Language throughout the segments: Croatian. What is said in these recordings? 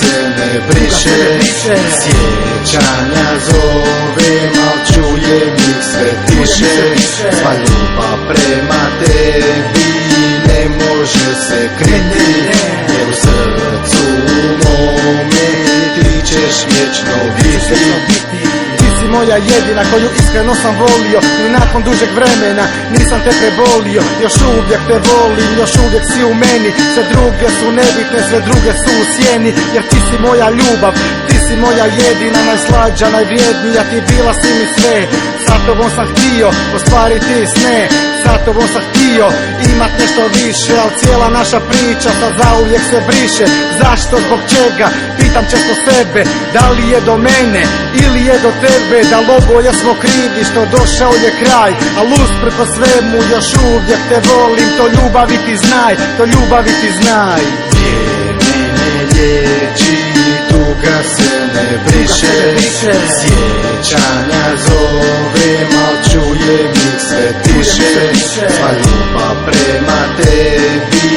se ne briše, sjećanja zovem, al čujem ih sve tiše. Sva ljubav prema tebi ne može se kriti, jer u srcu mome ti ćeš vječno biti. Ti si moja jedina koju iskreno sam volio, i nakon dužeg vremena nisam te prebolio. Još uvijek te volim, još uvijek si u meni. Sve druge su nebitne, sve druge su u sjeni. Jer ti si moja ljubav, ti si moja jedina, najslađa, najvrijednija. Ti bila si mi sve, sa tobom sam htio ostvariti sne. Sa tobom sam htio imat nešto više, al cijela naša priča sad zauvijek se briše. Zašto, zbog čega, pitam često sebe. Da li je do mene ili je do tebe? Da li oboje smo krivi što došao je kraj? Al usprkos svemu još uvijek te volim. To ljubavi ti znaj, to ljubavi ti znaj. Vrijeme ne liječi, tuga se ne briše, sjećanja zovem, al čujem ih sve tiše. Sva ljubav prema tebi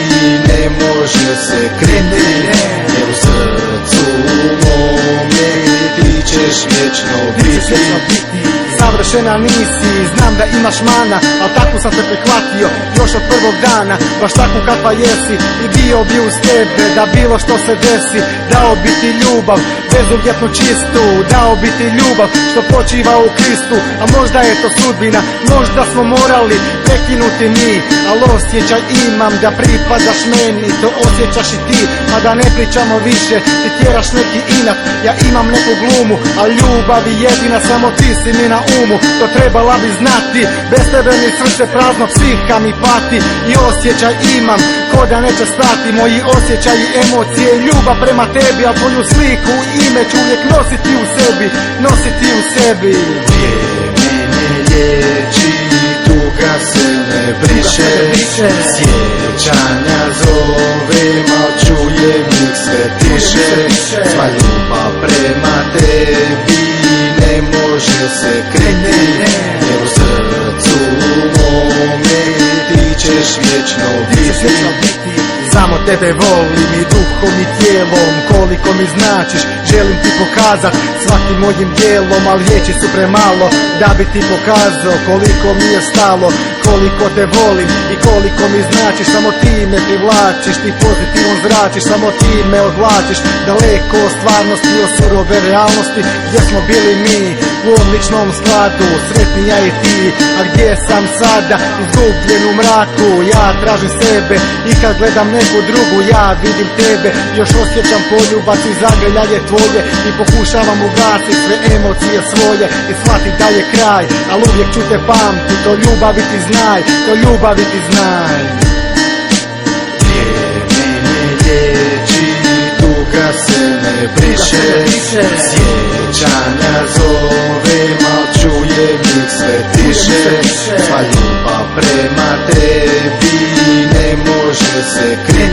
ne može se kriti, jer u srcu mome ti ćeš vječno biti. Savršena nisi, znam da imaš mana, al tako sam te prihvatio još od prvog dana. Baš tako kakva jesi i bio bi uz tebe, da bilo što se desi. Dao bi ti ljubav, bezuvjetno čistu, dao bi ti ljubav što počiva u Kristu. A možda je to sudbina, možda smo morali prekinuti mi, al osjećaj imam da pripadaš meni. To osjećaš i ti, a da ne pričamo više. Ti tjeraš neki inat, ja imam neku glumu, a ljubavi jedina samo ti si mi na umu. To trebala bi znati, bez tebe mi srce prazno, psiha mi pati. I osjećaj imam, ko da neće stati. Moji osjećaji, emocije, ljubav prema tebi, a tvoju sliku i ime ću uvijek nositi u sebi, nositi u sebi. Vrijeme ne liječi, tuga se ne briše, sjećanja zovem, al čujem ih sve tiše. Sva ljubav prema tebi ne može se kriti, jer u srcu mome ti ćeš vječno biti. Samo tebe volim i duhom i tijelom, koliko mi značiš, želim ti pokazat svakim mojim dijelom. Al riječi su premalo da bi ti pokazao koliko mi je stalo, koliko te volim i koliko mi značiš. Samo ti me privlačiš, ti pozitivno zračiš, samo ti me odvlačiš daleko od stvarnosti, od surove realnosti. Gdje smo bili mi u odličnom skladu, sretni ja i ti, a gdje sam sada? Izgubljen u mraku, ja tražim sebe i kad gledam neku drugu ja vidim tebe. Još osjećam poljubac i zagrljaje tvoje i pokušavam ugasiti sve emocije svoje i shvatit da je kraj, al uvijek ću te pamti. To ljubavi ti znaj, to ljubavi ti znaj. Vrijeme ne liječi, tuga se ne briše, sjećanja zovem, al čujem ih sve tiše. Sva ljubav prema tebi ne može se kriti,